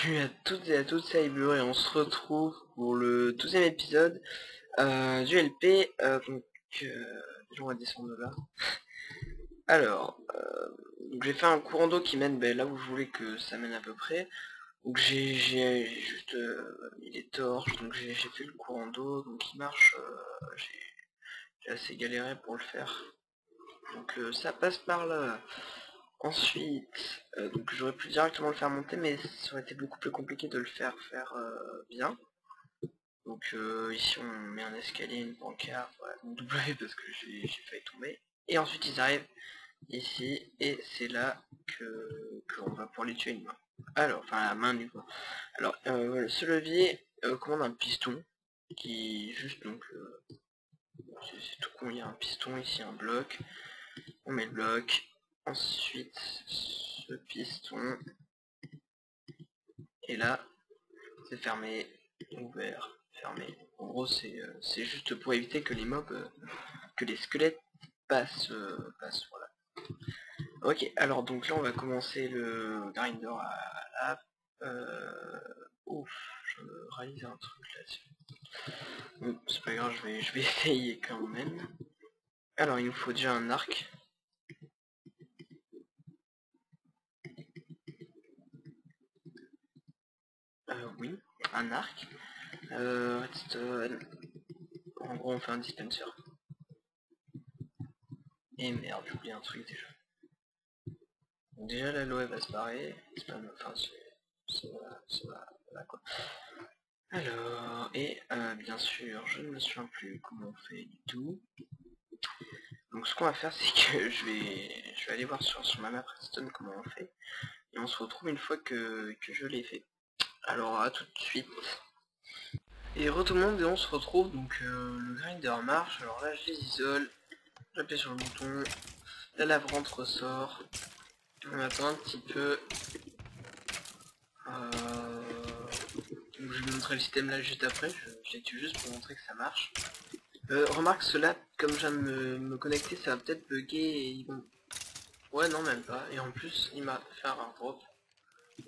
Salut à toutes et à tous, c'est Ibur et on se retrouve pour le 12e épisode du LP. On va descendre de là. Alors, donc j'ai fait un courant d'eau qui mène là où je voulais que ça mène à peu près. Donc j'ai juste mis les torches, donc j'ai fait le courant d'eau, donc il marche. J'ai assez galéré pour le faire. Donc ça passe par là. Ensuite, donc j'aurais pu directement le faire monter, mais ça aurait été beaucoup plus compliqué de le faire bien. Donc ici on met un escalier, une pancarte, voilà, une W parce que j'ai failli tomber. Et ensuite ils arrivent ici, et c'est là qu'on va pouvoir les tuer une main. Alors, enfin la main du coup. Alors, ce levier commande un piston, qui juste donc, c'est tout con, il y a un piston, ici un bloc, on met le bloc, ensuite ce piston, et là c'est fermé, ouvert, fermé. En gros c'est juste pour éviter que les mobs, que les squelettes passent, voilà. Ok, alors donc là on va commencer le grinder à lave. Ouf, je réalise un truc là-dessus. Bon, c'est pas grave, je vais essayer quand même. Alors il nous faut déjà un arc. Oui, un arc. Redstone. En gros on fait un dispenser. Et merde, j'ai oublié un truc déjà. Donc déjà l'aloe va se barrer. C'est pas... Enfin voilà quoi. Alors, et bien sûr, je ne me souviens plus comment on fait du tout. Donc ce qu'on va faire, c'est que je vais aller voir sur ma map Redstone comment on fait. Et on se retrouve une fois que je l'ai fait. Alors à tout de suite. Et re tout le monde, et on se retrouve, donc le grinder marche. Alors là je les isole, j'appuie sur le bouton, la lave rentre ressort. On attend un petit peu. Donc je vais vous montrer le système là juste après, je les tue juste pour montrer que ça marche. Remarque cela, comme je viens de me connecter, ça va peut-être bugger et ils vont... Ouais non même pas, et en plus il m'a fait un drop.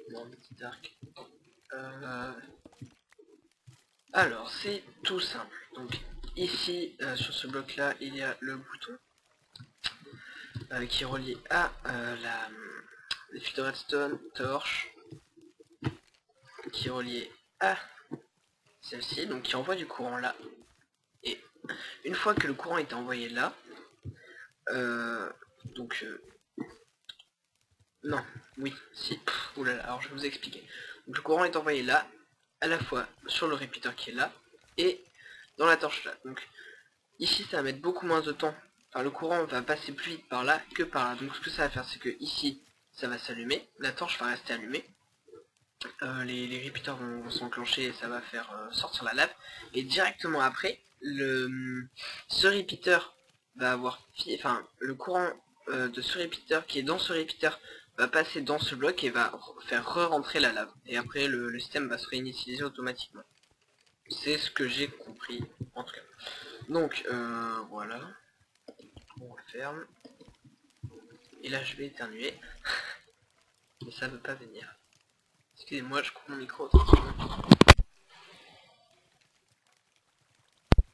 Non, petit arc. Alors c'est tout simple, donc ici sur ce bloc là il y a le bouton qui est relié à les fils de redstone, torche, qui est relié à celle-ci, donc qui envoie du courant là. Et une fois que le courant est envoyé là, donc non, oui, si, oulala, alors je vais vous expliquer. Donc le courant est envoyé là, à la fois sur le repeater qui est là, et dans la torche là. Donc ici ça va mettre beaucoup moins de temps, enfin le courant va passer plus vite par là que par là. Donc ce que ça va faire, c'est que ici ça va s'allumer, la torche va rester allumée, les repeaters vont s'enclencher et ça va faire sortir la lave, et directement après, ce repeater va avoir, enfin le courant de ce repeater qui est dans ce repeater va passer dans ce bloc et va faire re-rentrer la lave. Et après le système va se réinitialiser automatiquement. C'est ce que j'ai compris en tout cas. Donc voilà. On ferme. Et là je vais éternuer. Mais ça veut pas venir. Excusez-moi, je coupe mon micro.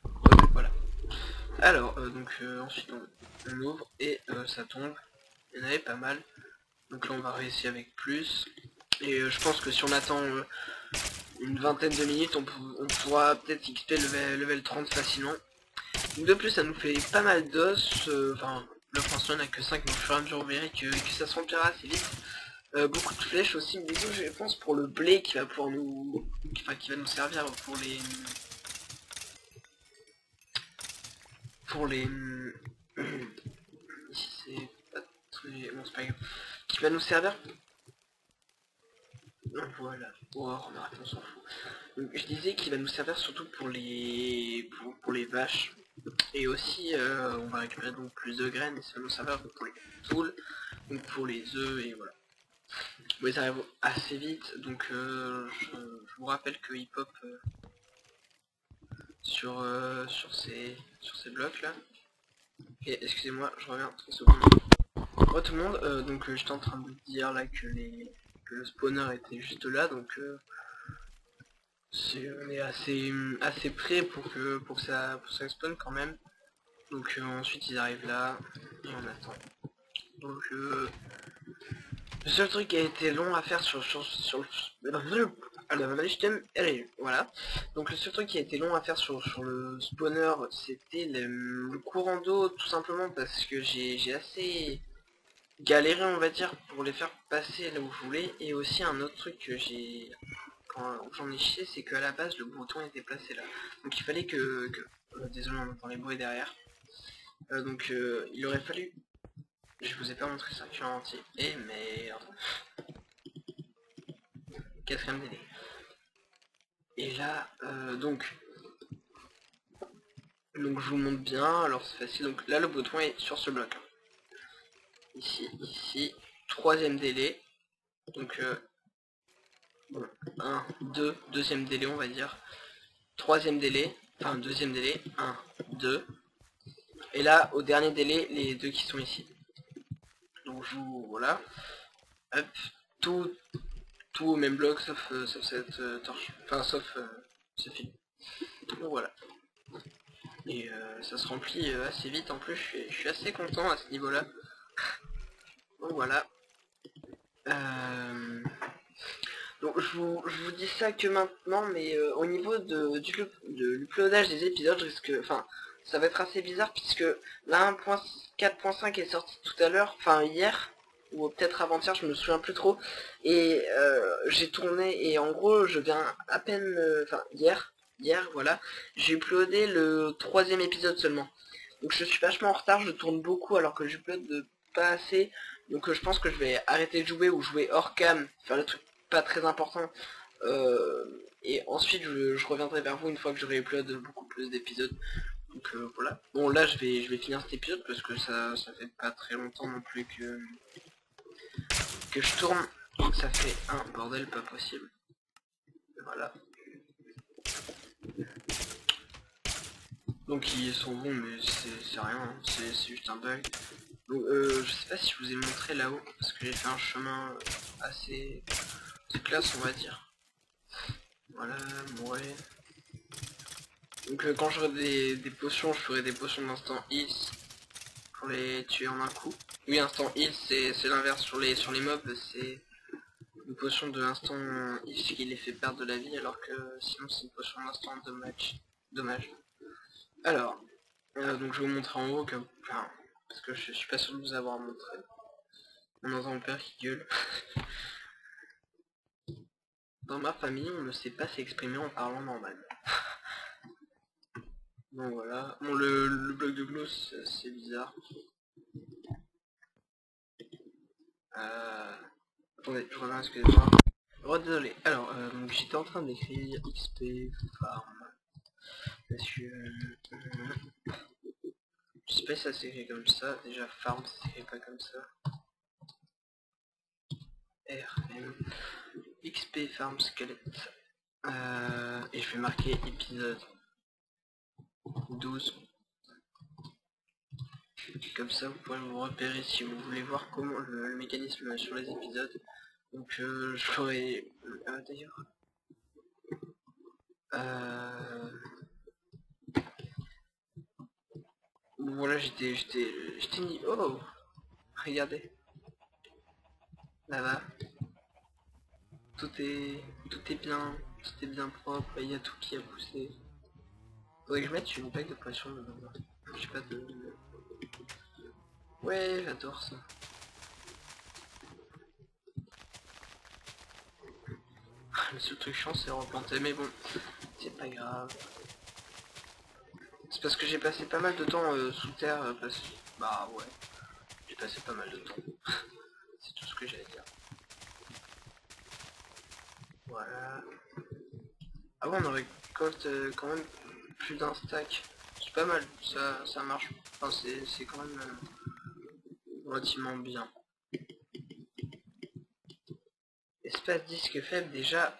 Ouais, voilà. Alors ensuite on ouvre et ça tombe. Il y en avait pas mal. Donc là on va réessayer avec plus. Et je pense que si on attend une vingtaine de minutes, on pourra peut-être XP level 30 facilement. Donc de plus ça nous fait pas mal d'os. Enfin là pour l'instant il n'y en a que 5, mais au fur et à mesure on verra que ça se remplira assez vite. Beaucoup de flèches aussi, mais je pense pour le blé qui va pouvoir nous... Enfin qui va nous servir pour les... Pour les... Ici c'est pas très... Bon c'est pas grave. Qui va nous servir... Voilà, oh, remarque, on s'en fout. Donc, je disais qu'il va nous servir surtout pour les pour les vaches. Et aussi on va récupérer donc plus de graines et ça va nous servir pour les poules, donc pour les œufs et voilà. Bon, ils arrivent assez vite, donc je vous rappelle que hip hop sur ces blocs là. Et excusez-moi, je reviens 30 secondes. Moi tout le monde, donc j'étais en train de dire là que le spawner était juste là, donc on est assez près pour que ça spawn quand même. Donc ensuite ils arrivent là et on attend. Donc le seul truc qui a été long à faire allez, voilà. Donc le seul truc qui a été long à faire sur le spawner, c'était le courant d'eau, tout simplement parce que j'ai assez galéré, on va dire, pour les faire passer là où je voulais. Et aussi un autre truc que où j'en ai chié, c'est qu'à la base le bouton était placé là. Donc il fallait désolé, on entend les bruits derrière. Il aurait fallu... Je vous ai pas montré ça, je suis en entier. Et merde. Quatrième délai. Et là, donc je vous montre bien, alors c'est facile. Donc là le bouton est sur ce bloc. Ici. Troisième délai. Donc bon, 1, 2, deuxième délai on va dire. Troisième délai, enfin deuxième délai, 1, 2. Et là au dernier délai, les deux qui sont ici. Donc je vous voilà. Hop, tout au même bloc sauf cette torche. Enfin sauf ce fil. Donc voilà. Et ça se remplit assez vite en plus, je suis assez content à ce niveau là. Donc voilà. Donc je vous dis ça que maintenant, mais au niveau de l'uploadage des épisodes, je risque, enfin ça va être assez bizarre puisque la 1.4.5 est sortie tout à l'heure, enfin hier, ou peut-être avant-hier, je me souviens plus trop, et j'ai tourné, et en gros je viens à peine, enfin hier voilà, j'ai uploadé le troisième épisode seulement. Donc je suis vachement en retard, je tourne beaucoup alors que j'upload pas assez. Donc je pense que je vais arrêter de jouer ou jouer hors cam, faire le truc pas très important. Et ensuite je reviendrai vers vous une fois que j'aurai upload beaucoup plus d'épisodes. Donc voilà. Bon là je vais finir cet épisode parce que ça fait pas très longtemps non plus que je tourne. Donc ça fait un bordel pas possible. Voilà. Donc ils sont bons mais c'est rien, hein. C'est juste un bug. Donc je sais pas si je vous ai montré là-haut parce que j'ai fait un chemin assez classe on va dire. Voilà, mourir. Donc quand j'aurai des potions, je ferai des potions d'instant heal pour les tuer en un coup. Oui, instant heal c'est l'inverse sur les mobs, c'est une potion de instant heal qui les fait perdre de la vie alors que sinon c'est une potion d'instant dommage. Alors, donc je vais vous montrer en haut enfin, parce que je suis pas sûr de vous avoir montré. On entend mon père qui gueule. Dans ma famille, on ne sait pas s'exprimer en parlant normal. Bon voilà. Bon le bloc de glow c'est bizarre. Attendez, je reviens, excusez-moi. Oh désolé. Alors donc j'étais en train d'écrire XP farm. Monsieur. Je sais pas si ça s'écrit comme ça. Déjà farm ça s'écrit pas comme ça. RM. XP farm squelette. Et je vais marquer épisode 12. Comme ça vous pourrez vous repérer si vous voulez voir comment le mécanisme sur les épisodes. Donc je ferai d'ailleurs voilà j'étais mis. Oh regardez là-bas tout est bien propre, il y a tout qui a poussé. Faudrait que je mette une bague de potion dedans. Je sais pas de. Ouais j'adore ça. Le seul truc chiant c'est replanter, mais bon, c'est pas grave. C'est parce que j'ai passé pas mal de temps sous terre, bah ouais, j'ai passé pas mal de temps. C'est tout ce que j'allais dire. Voilà. Ah bon, on en récolte quand même plus d'un stack. C'est pas mal, ça marche. Enfin, c'est quand même relativement bien. Espace disque faible déjà.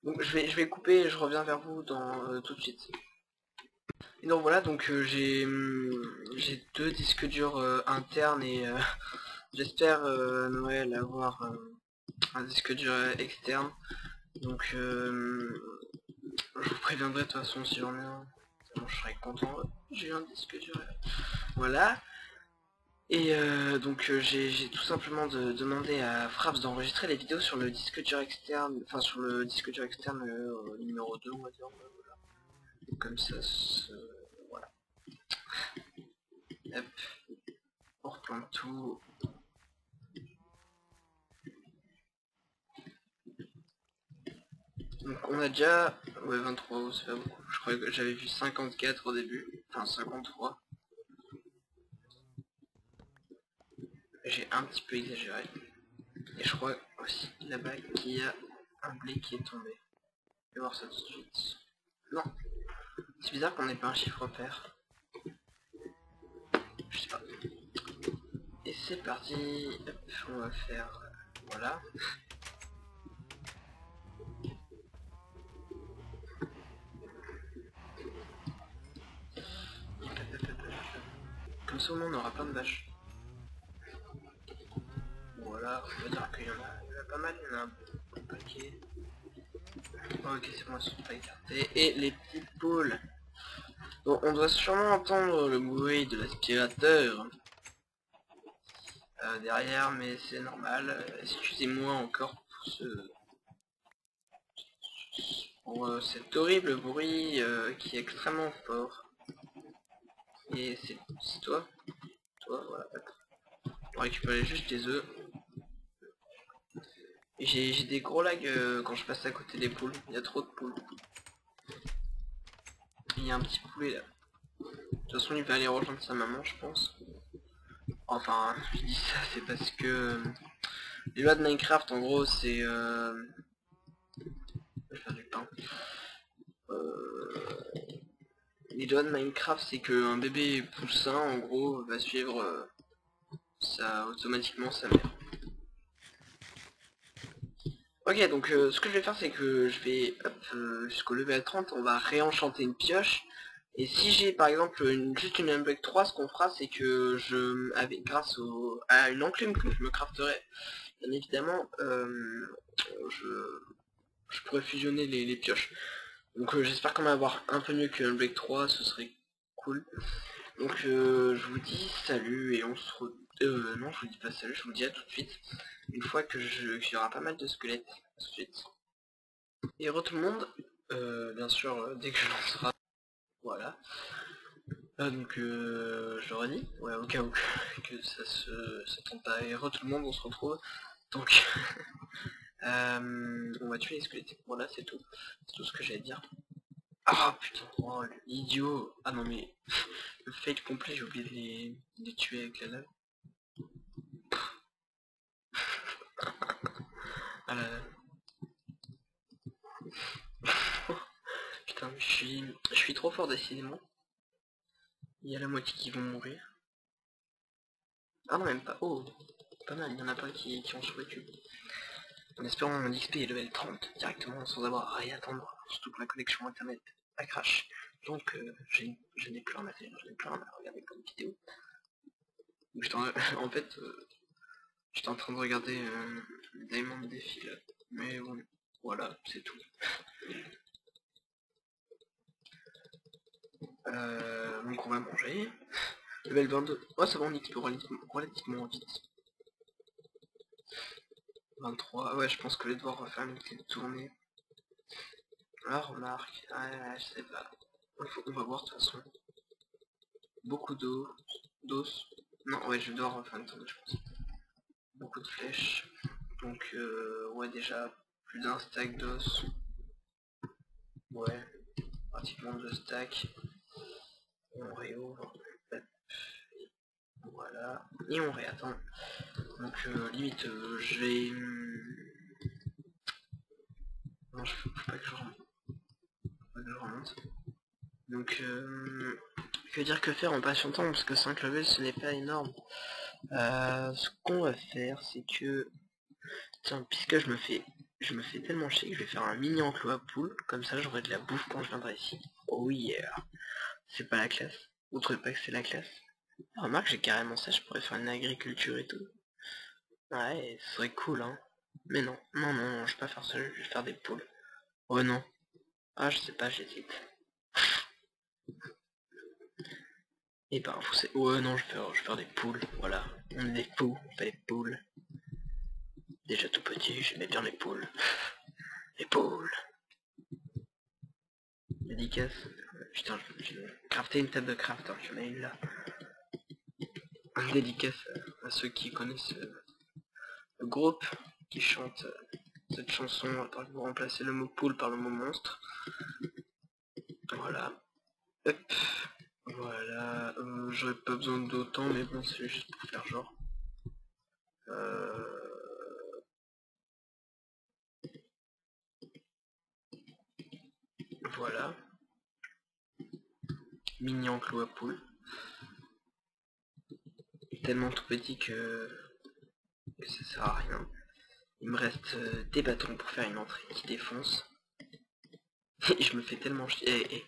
Donc je vais couper et je reviens vers vous dans tout de suite. Et donc voilà, donc j'ai deux disques durs internes et j'espère Noël avoir un disque dur externe. Donc je vous préviendrai de toute façon si j'en ai un. Bon, je serais content. J'ai un disque dur. Voilà. Et donc j'ai tout simplement demandé à Fraps d'enregistrer les vidéos sur le disque dur externe, enfin sur le disque dur externe numéro 2 on va dire. Voilà. Comme ça, voilà. Hop, on replante tout. Donc on a déjà, ouais 23, c'est pas beaucoup. Je croyais que j'avais vu 54 au début, enfin 53. J'ai un petit peu exagéré. Et je crois aussi là-bas qu'il y a un blé qui est tombé. Je vais voir ça tout de suite. Non, c'est bizarre qu'on n'ait pas un chiffre pair. Je sais pas. Et c'est parti. Hop, on va faire... voilà. Comme ça au moins on aura plein de vaches. Voilà, on va dire qu'il y en a pas mal, il y en a un paquet. Ok, c'est bon, elles sont pas écartées. Et les petites poules. Bon, on doit sûrement entendre le bruit de l'aspirateur derrière, mais c'est normal. Excusez-moi encore pour cet horrible bruit qui est extrêmement fort. Et c'est toi, voilà. On récupérer juste les œufs. J'ai des gros lags quand je passe à côté des poules. Il y a trop de poules. Il y a un petit poulet là. De toute façon, il va aller rejoindre sa maman, je pense. Enfin, je dis ça, c'est parce que les lois de Minecraft, en gros, c'est... je vais faire du pain. Les lois de Minecraft, c'est qu'un bébé poussin, en gros, va suivre automatiquement sa mère. Ok, donc ce que je vais faire, c'est que je vais, jusqu'au level 30, on va réenchanter une pioche. Et si j'ai par exemple juste une Unbreak 3, ce qu'on fera, c'est que grâce à une enclume que je me crafterai, bien évidemment, je pourrais fusionner les pioches. Donc j'espère qu'on va avoir un peu mieux que Unbreak 3, ce serait cool. Donc je vous dis salut et on se retrouve... non, je vous dis pas salut, je vous dis à tout de suite. Une fois qu'il y aura pas mal de squelettes, à tout de suite. Et re tout le monde, bien sûr, dès que je lancerai, voilà. Donc je le redis, ouais, au cas où que ça tombe pas. Et re tout le monde, on se retrouve. Donc on va tuer les squelettes. Voilà, c'est tout. C'est tout ce que j'allais dire. Ah putain, oh l'idiot. Ah non mais le fail complet, j'ai oublié de les tuer avec la lave. Ah là là. Putain, je suis trop fort décidément. Il y a la moitié qui vont mourir. Ah non, même pas. Oh, pas mal, il y en a pas qui ont survécu. En espérant mon XP est level 30 directement sans avoir à y attendre, surtout que ma connexion internet a crash. Donc je n'ai plus rien à faire, je n'ai plus rien à regarder comme vidéo. En fait, j'étais en train de regarder Diamond défile, mais bon, voilà, c'est tout. Donc on va manger. Level 22. Oh ça va, on XP relativement vite. 23. Ouais, je pense que je vais devoir refaire une petite tournée. Ah, remarque. Ouais, je sais pas. On va voir de toute façon. Beaucoup d'os. Non, ouais, je vais devoir refaire une tournée, je pense. Beaucoup de flèches. Donc, ouais, déjà, plus d'un stack d'os. Ouais, pratiquement 2 stacks. On réouvre. Voilà. Et on réattend. Donc, limite, je vais... Non, faut pas que je remonte. Faut pas que je remonte. Donc, que dire que faire en patientant, parce que 5 levels, ce n'est pas énorme. Ce qu'on va faire, c'est que... Tiens, puisque je me fais tellement chier que je vais faire un mini enclos à poules, comme ça j'aurai de la bouffe quand je viendrai ici. Oh yeah. C'est pas la classe. Vous trouvez pas que c'est la classe? Remarque, j'ai carrément ça, je pourrais faire une agriculture et tout. Ouais, ce serait cool, hein. Mais non, non, non, non, je vais pas faire ça, je vais faire des poules. Oh non. Ah, je sais pas, j'hésite. Et ben, faut c'est... Ouais, non, je vais faire des poules, voilà. On est des poux, on fait des poules. Déjà tout petit, j'aimais bien les poules. Les poules. Dédicace. Putain, j'ai crafté une table de craft, hein, j'en ai une là. Dédicace à ceux qui connaissent le groupe qui chante cette chanson pour vous remplacer le mot poule par le mot monstre. Voilà. Hop. Voilà. J'aurais pas besoin d'autant, mais bon, c'est juste pour faire genre. Voilà. Mini enclos à poule. Tellement tout petit que ça sert à rien. Il me reste des bâtons pour faire une entrée qui défonce. Et je me fais tellement chier.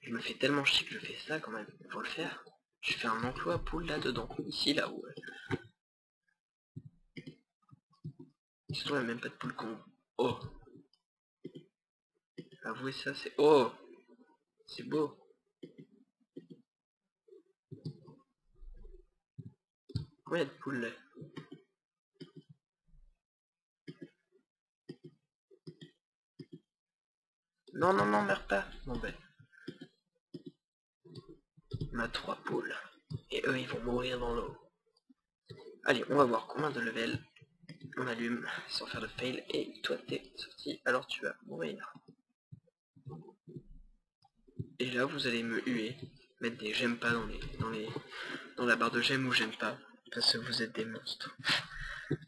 Je me fais tellement chier que je fais ça quand même. Faut le faire. Je fais un enclos à poule là-dedans. Ici, là où. Sinon, il n'y a même pas de poule con. Oh. Avouez ça, c'est... Oh. C'est beau. Combien il y a de poules là? Non, non, non, meurs pas. Bon ben. On a 3 poules. Et eux, ils vont mourir dans l'eau. Allez, on va voir combien de level on allume sans faire de fail. Et toi, t'es sorti, alors tu vas mourir. Et là, vous allez me huer. Mettre des j'aime pas dans la barre de j'aime ou j'aime pas. Parce que vous êtes des monstres.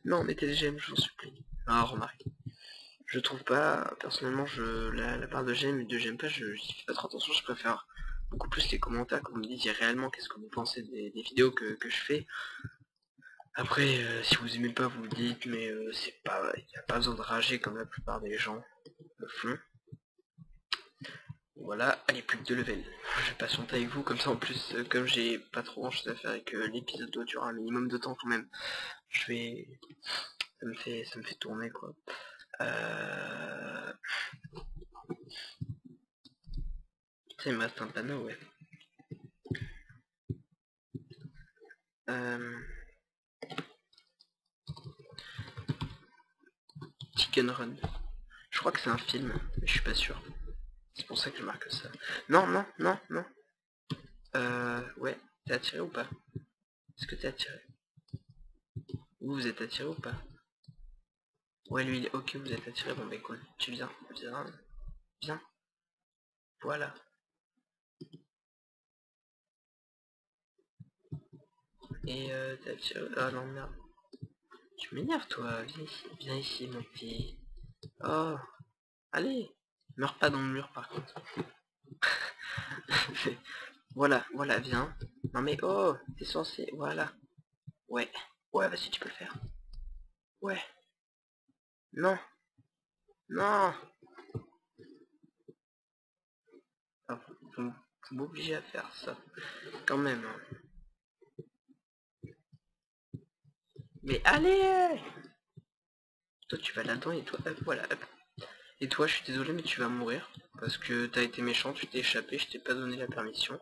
Non, mettez des j'aime, je vous supplie. Ah, remarque. Je trouve pas, personnellement, la barre de j'aime et de j'aime pas, j'y fais pas trop attention, je préfère beaucoup plus les commentaires, quand vous me disiez réellement qu'est-ce que vous pensez des vidéos que je fais. Après, si vous aimez pas, vous le dites, mais c'est pas, y a pas besoin de rager comme la plupart des gens le font. Voilà, allez, plus que 2 levels. Je vais patienter avec vous, comme ça en plus, comme j'ai pas trop grand chose à faire et que l'épisode doit durer un minimum de temps quand même, je vais... ça me fait tourner quoi. C'est il me reste un panneau, ouais. Chicken Run. Je crois que c'est un film, mais je suis pas sûr. C'est pour ça que je marque ça. Non, non, non, non. Ouais. T'es attiré ou pas? Est-ce que t'es attiré? Vous êtes attiré ou pas? Ouais, lui, il est ok, vous êtes attiré. Bon, bah cool. Tu viens, viens, viens. Voilà. Et t'es attiré... Ah non, merde. Tu m'énerves, toi. Viens ici, mon petit. Oh, allez. Meurs pas dans le mur, par contre. Voilà, voilà, viens. Non mais oh, t'es censé... Voilà. Ouais. Ouais, vas-y, tu peux le faire. Ouais. Non. Non. Ah, vous m'obligez à faire ça. Quand même. Hein. Mais allez! Toi, tu vas là-dedans et toi... Hop, voilà, hop. Et toi, je suis désolé, mais tu vas mourir. Parce que t'as été méchant, tu t'es échappé, je t'ai pas donné la permission.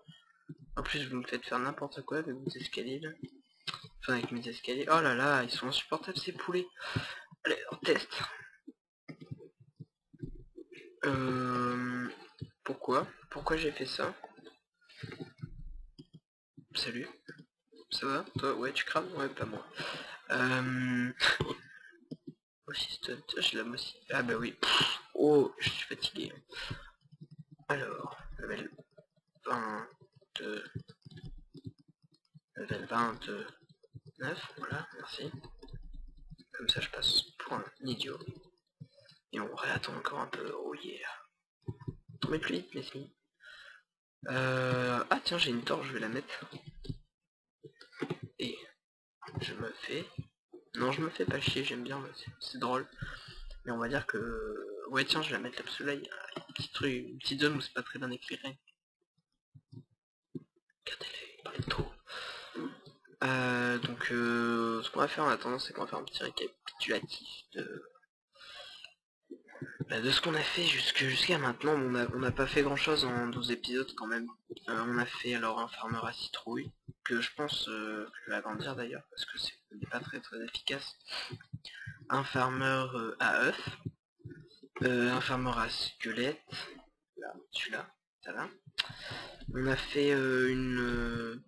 En plus, vous me faites faire n'importe quoi avec vos escaliers, là. Enfin, avec mes escaliers. Oh là là, ils sont insupportables, ces poulets. Allez, on teste. Pourquoi? Pourquoi j'ai fait ça? Salut. Ça va? Toi, ouais, tu crames? Ouais, pas moi. Aussi stunt, je l'aime aussi. Ah bah oui. Pff, oh, je suis fatigué. Alors, level 22. Level 29, voilà, merci. Comme ça, je passe pour un idiot. Et on réattend encore un peu. Oh yeah. Tombez plus vite, mes amis. Ah tiens, j'ai une torche, je vais la mettre. Et je me fais... Non, je me fais pas chier, j'aime bien, c'est drôle. Mais on va dire que... Ouais, tiens, je vais la mettre là, parce que là, il y a un petit truc, une petite zone où c'est pas très bien éclairé. Regardez-les, il parle trop. Ce qu'on va faire en attendant, c'est qu'on va faire un petit récapitulatif de ce qu'on a fait jusqu'à maintenant. On n'a pas fait grand chose en 12 épisodes quand même. On a fait alors un farmer à citrouille, que je pense que je vais agrandir d'ailleurs, parce que n'est pas très efficace. Un farmer à œuf, un farmer à squelette, là, celui-là, ça là. On a fait on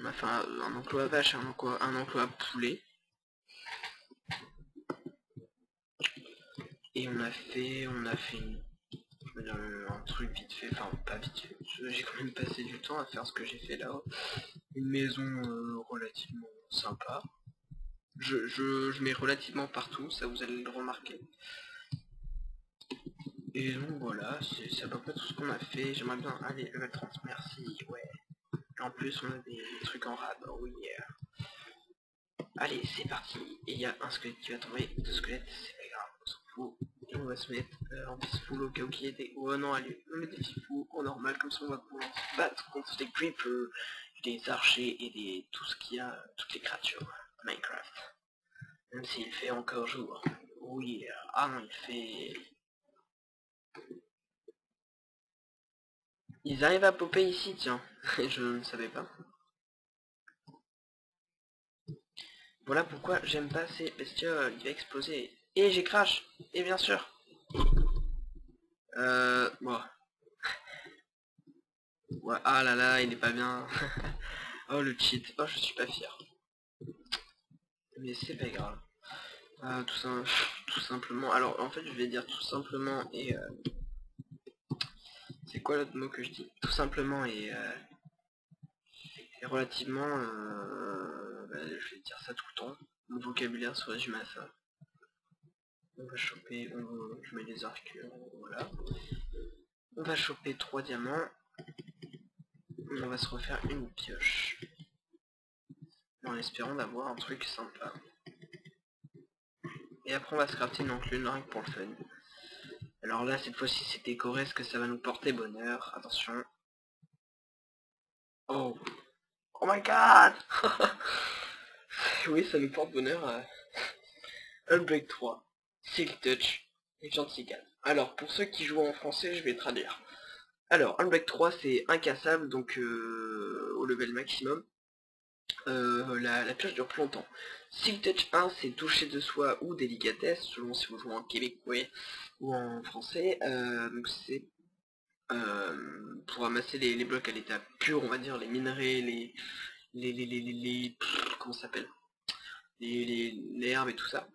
a fait un emploi à vache, un emploi à poulet. Et on a fait un truc vite fait, enfin pas vite fait, j'ai quand même passé du temps à faire ce que j'ai fait là. Une maison relativement sympa. Je mets relativement partout, ça vous allez le remarquer. Et donc voilà, c'est à peu près tout ce qu'on a fait. J'aimerais bien aller level 30, merci, ouais. En plus on a des trucs en rab, oui. Allez, c'est parti. Et il y a un squelette qui va tomber, deux squelettes, c'est pas grave, on s'en fout. Et on va se mettre en peaceful au cas où qu'il y ait des... Oh non, allez, on met des fifous en normal, comme ça on va pouvoir se battre contre des creepers, des archers et tout ce qu'il y a, toutes les créatures de Minecraft. Même s'il fait encore jour. Oui, ah non, il fait... Ils arrivent à popper ici, tiens. Je ne savais pas. Voilà pourquoi j'aime pas ces bestioles, il va exploser. Et j'ai crash, et bien sûr. Bon. Ouais, ah là là, il est pas bien. Oh le cheat, oh je suis pas fier. Mais c'est pas grave. Tout simplement, alors en fait je vais dire tout simplement et... c'est quoi l'autre mot que je dis? Tout simplement et relativement... je vais dire ça tout le temps. Mon vocabulaire se résume à ça. On va choper, je mets les arcs, voilà. On va choper 3 diamants. On va se refaire une pioche. En espérant d'avoir un truc sympa. Et après on va se crafter une enclume rien que pour le fun. Alors là cette fois-ci c'est décoré, est-ce que ça va nous porter bonheur? Attention. Oh. Oh my god. Oui, ça nous porte bonheur. Unbreak 3. Silk Touch. Et Gentil 4. Alors pour ceux qui jouent en français je vais traduire. Alors Unbreak 3 c'est incassable donc au level maximum. La pioche dure plus longtemps. Silk Touch 1 c'est toucher de soi ou délicatesse, selon si vous jouez en québécois ou en français. Donc c'est pour ramasser les blocs à l'état pur, on va dire, les minerais, comment ça s'appelle, les herbes et tout ça.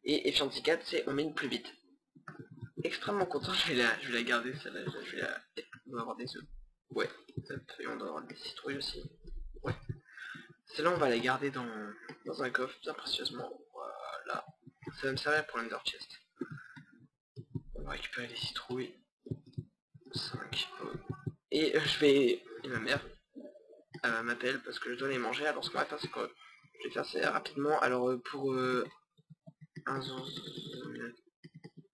Et Efficiency 4 c'est on mine plus vite. Extrêmement content, je vais la garder celle-là, on doit avoir des œufs. Ouais, et on doit avoir des citrouilles aussi. Ouais. Celle-là, on va la garder dans un coffre, bien précieusement. Voilà. Ça va me servir pour l'Ender Chest. On va récupérer les citrouilles. 5. Et je vais... Et ma mère m'appelle parce que je dois les manger. Alors ce qu'on va faire, c'est que je vais faire ça rapidement. Alors pour 1,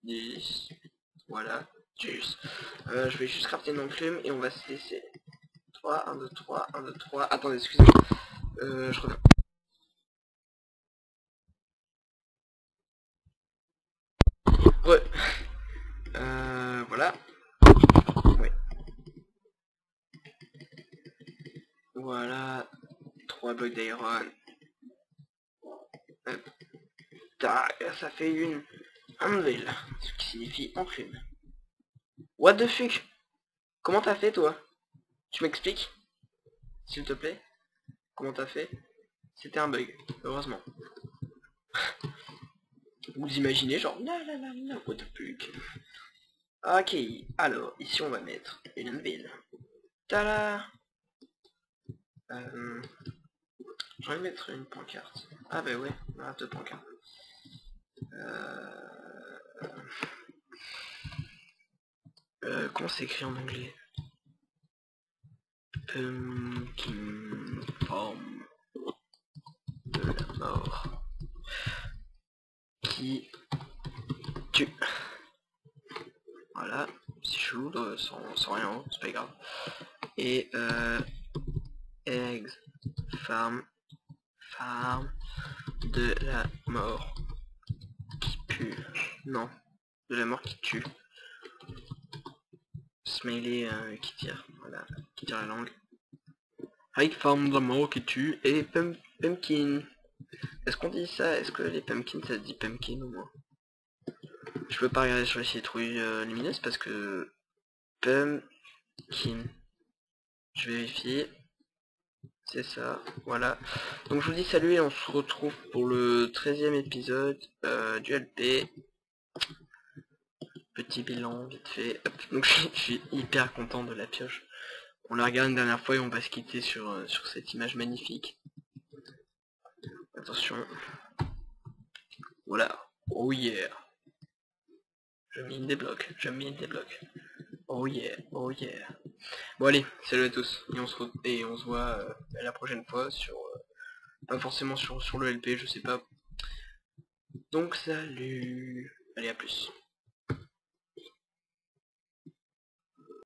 10... Voilà. Juste. Je vais juste crafter une enclume et on va se laisser... 3, 1, 2, 3, 1, 2, 3... Attendez, excusez-moi. Je reviens. Ouais. Voilà. Ouais. Voilà. 3 blocs d'iron. Tac, ça fait une anvil, ce qui signifie enclume. What the fuck? Comment t'as fait toi? Tu m'expliques? S'il te plaît? Comment t'as fait? C'était un bug, heureusement. Vous imaginez genre what the fuck? Ok, alors ici on va mettre une anvil. Tada! Je vais mettre une pancarte. Ah bah ouais, on a deux pancartes. Comment c'est écrit en anglais? Pumpkin forme de la mort qui tue. Voilà, c'est chelou sans rien, c'est pas grave. Et eggs farm de la mort qui pue. Non, de la mort qui tue. Smiley qui tire, voilà, qui tire la langue. Hike farm de la mort qui tue et pumpkin. Est-ce qu'on dit ça? Est-ce que les pumpkins ça se dit pumpkin ou moins? Je peux pas regarder sur les citrouilles lumineuses parce que pumpkin. Je vérifie. C'est ça, voilà. Donc je vous dis salut et on se retrouve pour le 13e épisode du LP. Petit bilan vite fait. Hop. Donc je suis hyper content de la pioche. On la regarde une dernière fois et on va se quitter sur cette image magnifique. Attention. Voilà. Oh yeah. Je mine des blocs. Oh yeah, oh yeah. Bon allez, salut à tous. Et on se voit la prochaine fois sur... pas forcément sur le LP, je sais pas. Donc salut. Allez, à plus.